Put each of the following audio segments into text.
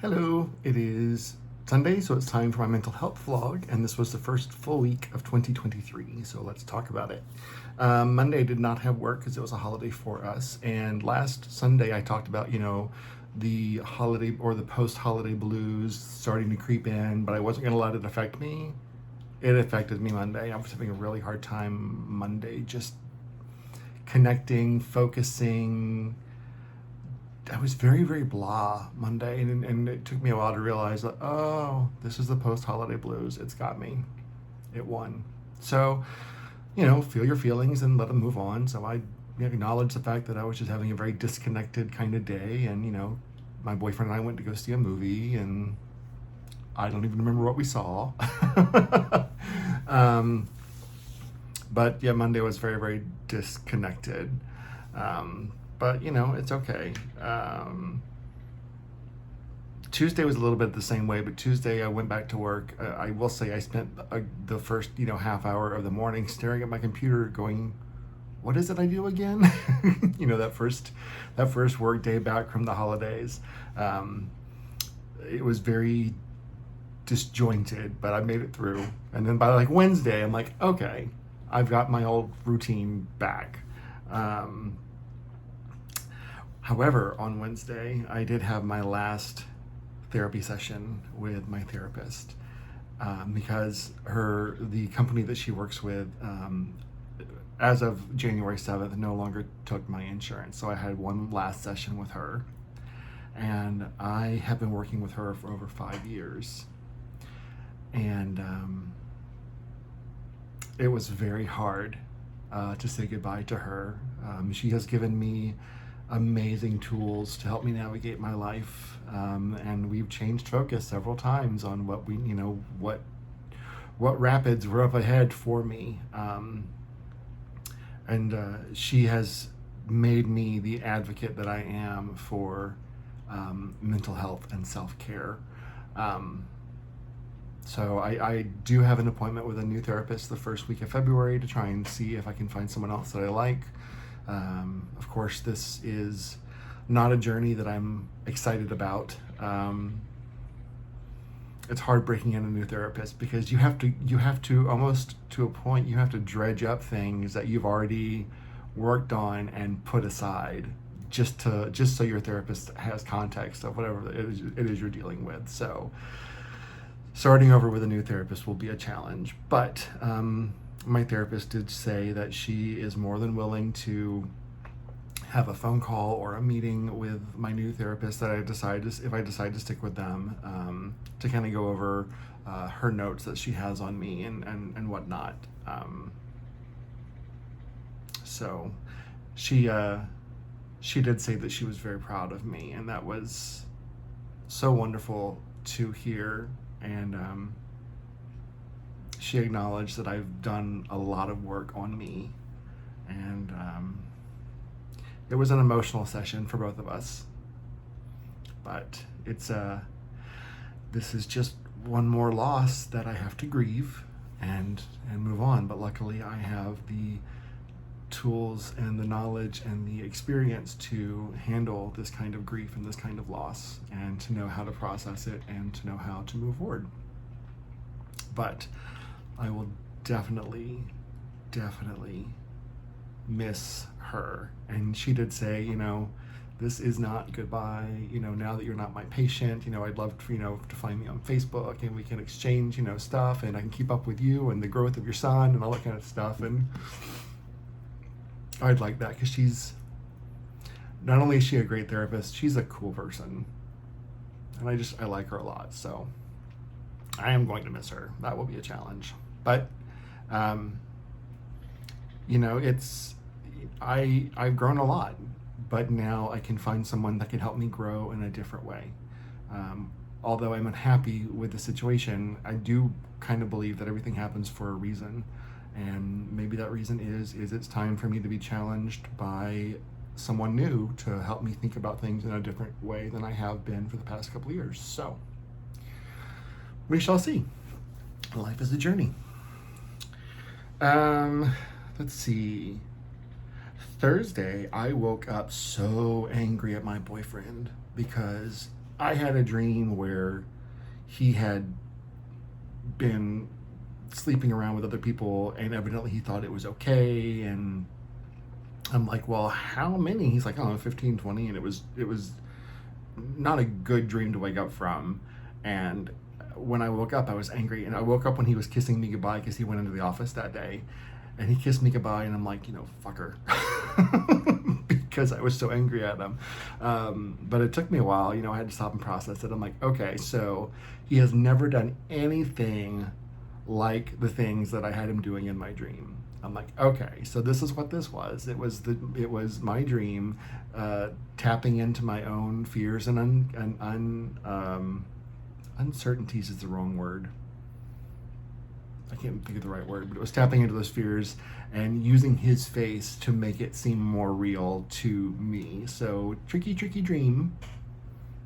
Hello, it is Sunday, so it's time for my mental health vlog, and this was the first full week of 2023, so let's talk about it. Monday did not have work because it was a holiday for us, and last Sunday I talked about, the holiday or the post-holiday blues starting to creep in, but I wasn't going to let it affect me. It affected me Monday. I was having a really hard time Monday, just connecting, focusing. I was very, very blah Monday, and it took me a while to realize that, oh, this is the post holiday blues. It's got me. It won. So, feel your feelings and let them move on. So I acknowledged the fact that I was just having a very disconnected kind of day, and, my boyfriend and I went to go see a movie, and I don't even remember what we saw. um, but yeah, Monday was very, very disconnected. But it's okay. Tuesday was a little bit the same way, but Tuesday I went back to work. I will say I spent the first half hour of the morning staring at my computer, going, "What is it I do again?" that first work day back from the holidays. It was very disjointed, but I made it through. And then by Wednesday, I'm like, okay, I've got my old routine back. However, on Wednesday, I did have my last therapy session with my therapist, because the company that she works with, as of January 7th, no longer took my insurance. So I had one last session with her, and I have been working with her for over 5 years. And it was very hard to say goodbye to her. She has given me amazing tools to help me navigate my life, and we've changed focus several times on what rapids were up ahead for me, and she has made me the advocate that I am for mental health and self-care. So I do have an appointment with a new therapist the first week of February to try and see if I can find someone else that I like. Of course, this is not a journey that I'm excited about. It's hard breaking in a new therapist because you have to almost to a point, you have to dredge up things that you've already worked on and put aside just so your therapist has context of whatever it is you're dealing with. So starting over with a new therapist will be a challenge, but my therapist did say that she is more than willing to have a phone call or a meeting with my new therapist if I decide to stick with them, to kind of go over her notes that she has on me and whatnot. So she did say that she was very proud of me, and that was so wonderful to hear. And she acknowledged that I've done a lot of work on me, and it was an emotional session for both of us. But this is just one more loss that I have to grieve and move on. But luckily, I have the tools and the knowledge and the experience to handle this kind of grief and this kind of loss, and to know how to process it and to know how to move forward. But I will definitely miss her. And she did say, this is not goodbye. Now that you're not my patient, I'd love for, to find me on Facebook, and we can exchange, stuff, and I can keep up with you and the growth of your son and all that kind of stuff. And I'd like that, because she's not only is she a great therapist, she's a cool person, and I like her a lot. So I am going to miss her. That will be a challenge, but I've grown a lot, but now I can find someone that can help me grow in a different way. Although I'm unhappy with the situation, I do kind of believe that everything happens for a reason. And maybe that reason is it's time for me to be challenged by someone new to help me think about things in a different way than I have been for the past couple of years. So we shall see. Life is a journey. Let's see. Thursday, I woke up so angry at my boyfriend because I had a dream where he had been sleeping around with other people, and evidently he thought it was okay. And I'm like, well, how many? He's like, oh, 15, 20. And it was not a good dream to wake up from. And when I woke up, I was angry. And I woke up when he was kissing me goodbye because he went into the office that day. And he kissed me goodbye, and I'm like, fucker. Because I was so angry at him. But it took me a while. I had to stop and process it. I'm like, okay, so he has never done anything like the things that I had him doing in my dream. I'm like, okay, so this is what this was. It was my dream, tapping into my own fears and uncertainties is the wrong word. I can't think of the right word, but it was tapping into those fears and using his face to make it seem more real to me. So tricky, tricky dream,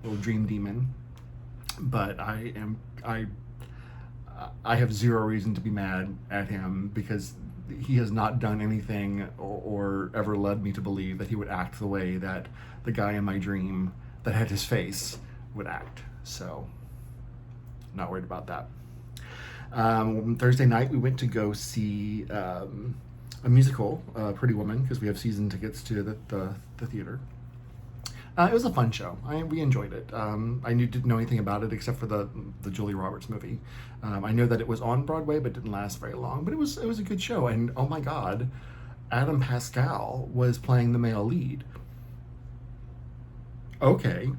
little dream demon. But I have zero reason to be mad at him because he has not done anything or ever led me to believe that he would act the way that the guy in my dream that had his face would act. So, not worried about that. Thursday night, we went to go see a musical, Pretty Woman, because we have season tickets to the theater. It was a fun show. We enjoyed it. I didn't know anything about it except for the Julia Roberts movie. I know that it was on Broadway, but didn't last very long. But it was a good show. And oh my God, Adam Pascal was playing the male lead. Okay,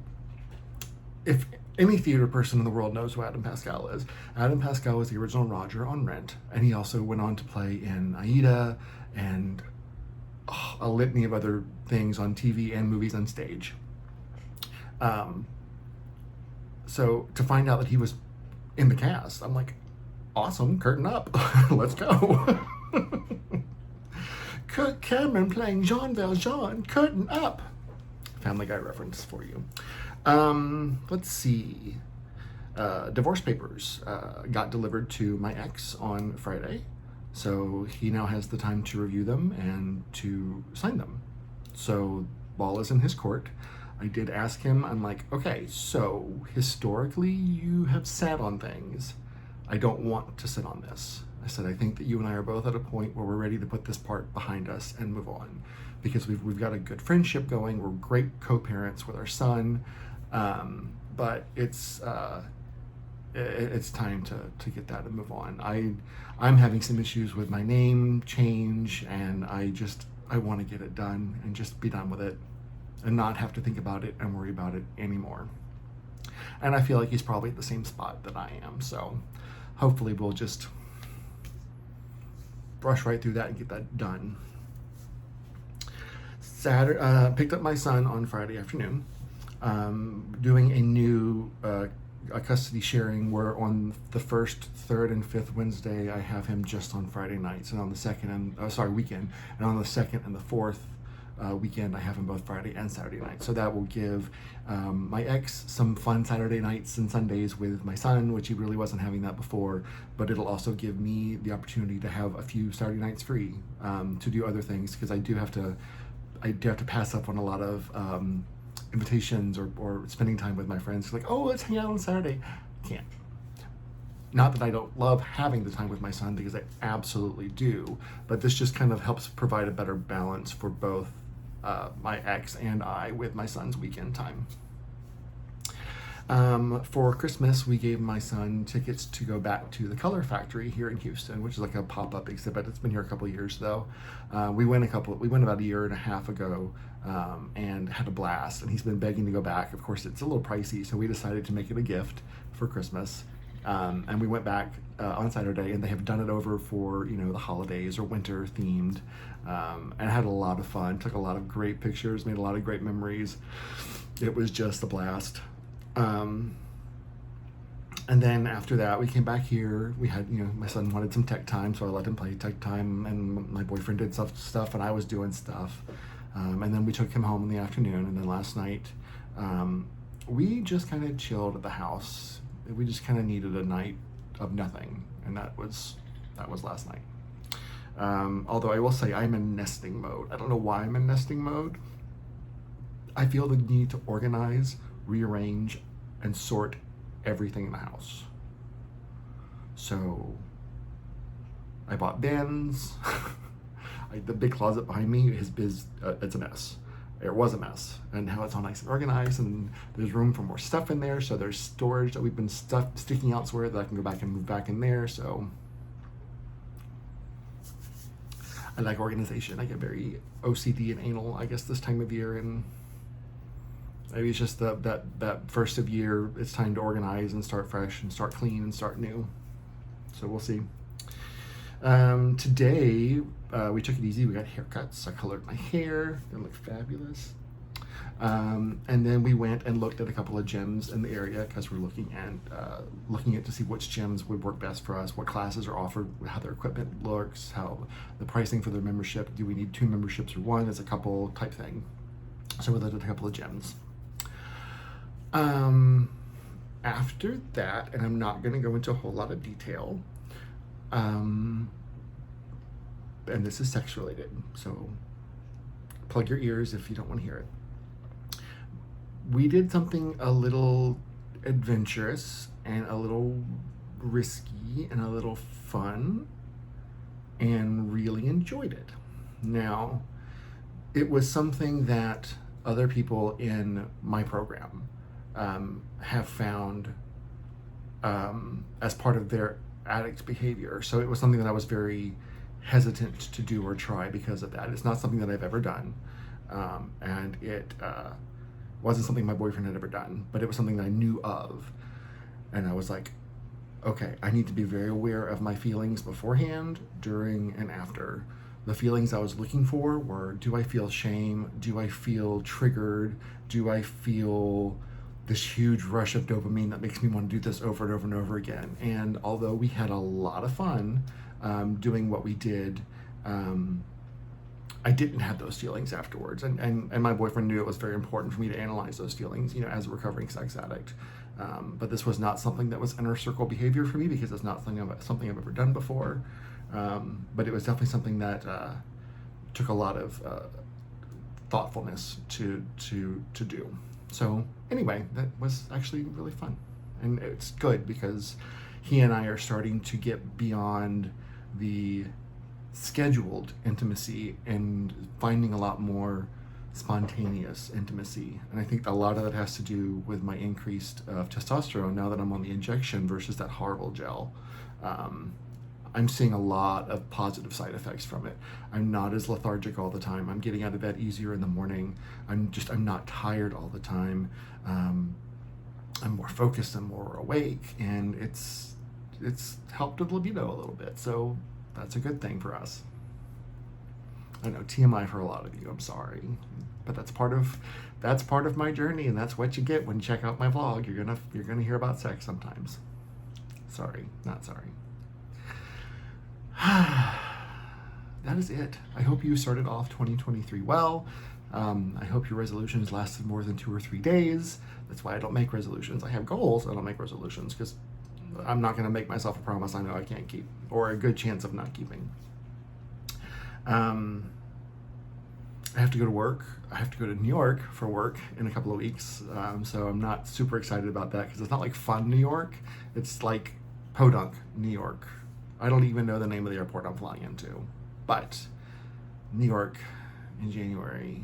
if any theater person in the world knows who Adam Pascal is, Adam Pascal was the original Roger on Rent, and he also went on to play in Aida and a litany of other things on TV and movies and stage. So to find out that he was in the cast, I'm like, awesome, curtain up, let's go. Kirk Cameron playing Jean Valjean, curtain up. Family Guy reference for you. Let's see. Divorce papers got delivered to my ex on Friday. So he now has the time to review them and to sign them. So ball is in his court. I did ask him, I'm like, okay, so historically you have sat on things. I don't want to sit on this. I said, I think that you and I are both at a point where we're ready to put this part behind us and move on. Because we've got a good friendship going. We're great co-parents with our son. But it's time to get that and move on. I'm having some issues with my name change, and I want to get it done and just be done with it and not have to think about it and worry about it anymore. And I feel like he's probably at the same spot that I am. So hopefully we'll just brush right through that and get that done. Picked up my son on Friday afternoon, doing a new a custody sharing where on the first, third, and fifth Wednesday I have him just on Friday nights, and on the weekend, and on the second and the fourth weekend I have him both Friday and Saturday nights. So that will give my ex some fun Saturday nights and Sundays with my son, which he really wasn't having that before, but it'll also give me the opportunity to have a few Saturday nights free to do other things, because I do have to pass up on a lot of invitations or spending time with my friends. Like, oh, let's hang out on Saturday. Can't. Not that I don't love having the time with my son, because I absolutely do, but this just kind of helps provide a better balance for both my ex and I with my son's weekend time. For Christmas, we gave my son tickets to go back to the Color Factory here in Houston, which is like a pop-up exhibit. It's been here a couple of years though. We went about a year and a half ago, and had a blast, and he's been begging to go back. Of course, it's a little pricey, so we decided to make it a gift for Christmas. And we went back on Saturday, and they have done it over for, the holidays or winter themed, and had a lot of fun, took a lot of great pictures, made a lot of great memories. It was just a blast. And then after that, we came back here. We had, my son wanted some tech time, so I let him play tech time, and my boyfriend did stuff, and I was doing stuff. And then we took him home in the afternoon, and then last night, we just kind of chilled at the house. We just kind of needed a night of nothing, and that was last night. Although I will say I'm in nesting mode. I don't know why I'm in nesting mode. I feel the need to organize, rearrange and sort everything in the house. So I bought bins. The big closet behind me it's a mess. It was a mess, and now it's all nice and organized, and there's room for more stuff in there. So there's storage that we've been sticking elsewhere that I can go back and move back in there. So I like organization. I get very OCD and anal, I guess, this time of year, and maybe it's just that first of year. It's time to organize and start fresh and start clean and start new. So we'll see. Today, we took it easy. We got haircuts. I colored my hair. They look fabulous. And then we went and looked at a couple of gyms in the area because we're looking at to see which gyms would work best for us, what classes are offered, how their equipment looks, how the pricing for their membership. Do we need 2 memberships or 1 as a couple type thing? So we looked at a couple of gyms. After that, and I'm not going to go into a whole lot of detail, and this is sex related, so plug your ears if you don't want to hear it. We did something a little adventurous and a little risky and a little fun and really enjoyed it. Now, it was something that other people in my program have found as part of their addict behavior. So it was something that I was very hesitant to do or try because of that. It's not something that I've ever done, and it wasn't something my boyfriend had ever done, but it was something that I knew of, and I was like, okay, I need to be very aware of my feelings beforehand, during, and after. The feelings I was looking for were, do I feel shame? Do I feel triggered? Do I feel this huge rush of dopamine that makes me want to do this over and over and over again? And although we had a lot of fun doing what we did, I didn't have those feelings afterwards. And my boyfriend knew it was very important for me to analyze those feelings, as a recovering sex addict. But this was not something that was inner circle behavior for me because it's not something I've ever done before. But it was definitely something that took a lot of thoughtfulness to do. So anyway, that was actually really fun, and it's good because he and I are starting to get beyond the scheduled intimacy and finding a lot more spontaneous intimacy. And I think a lot of that has to do with my increased testosterone now that I'm on the injection versus that horrible gel. I'm seeing a lot of positive side effects from it. I'm not as lethargic all the time. I'm getting out of bed easier in the morning. I'm not tired all the time. I'm more focused and more awake, and it's helped with libido a little bit. So that's a good thing for us. I know, TMI for a lot of you, I'm sorry. But that's part of my journey, and that's what you get when you check out my vlog. You're gonna hear about sex sometimes. Sorry, not sorry. That is it. I hope you started off 2023 well. I hope your resolutions lasted more than 2 or 3 days. That's why I don't make resolutions. I have goals. I don't make resolutions because I'm not going to make myself a promise I know I can't keep, or a good chance of not keeping. I have to go to work. I have to go to New York for work in a couple of weeks. So I'm not super excited about that because it's not like fun New York. It's like Podunk, New York. I don't even know the name of the airport I'm flying into. But New York in January,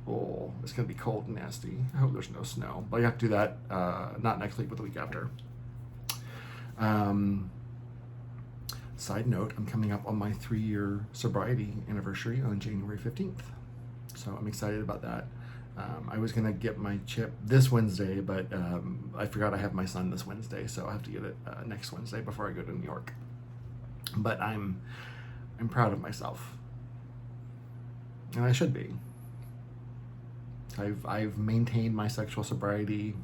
oh, it's going to be cold and nasty. I hope there's no snow. But I have to do that not next week, but the week after. Side note, I'm coming up on my 3-year sobriety anniversary on January 15th. So I'm excited about that. I was going to get my chip this Wednesday, but I forgot I have my son this Wednesday, so I have to get it next Wednesday before I go to New York. But I'm proud of myself. And I should be. I've maintained my sexual sobriety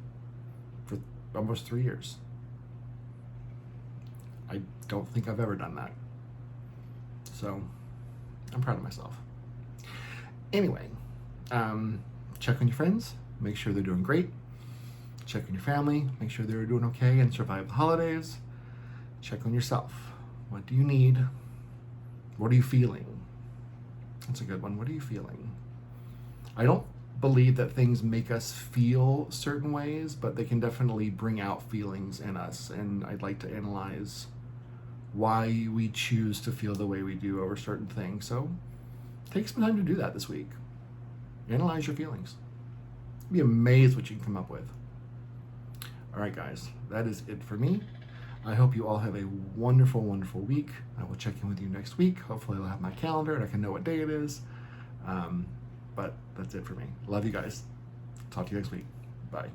for almost 3 years. I don't think I've ever done that. So I'm proud of myself. Anyway, check on your friends, make sure they're doing great. Check on your family, make sure they're doing okay and survive the holidays. Check on yourself. What do you need? What are you feeling? That's a good one. What are you feeling? I don't believe that things make us feel certain ways, but they can definitely bring out feelings in us. And I'd like to analyze why we choose to feel the way we do over certain things. So take some time to do that this week. Analyze your feelings. Be amazed what you can come up with. All right, guys, that is it for me. I hope you all have a wonderful, wonderful week. I will check in with you next week. Hopefully I'll have my calendar and I can know what day it is. But that's it for me. Love you guys. Talk to you next week. Bye.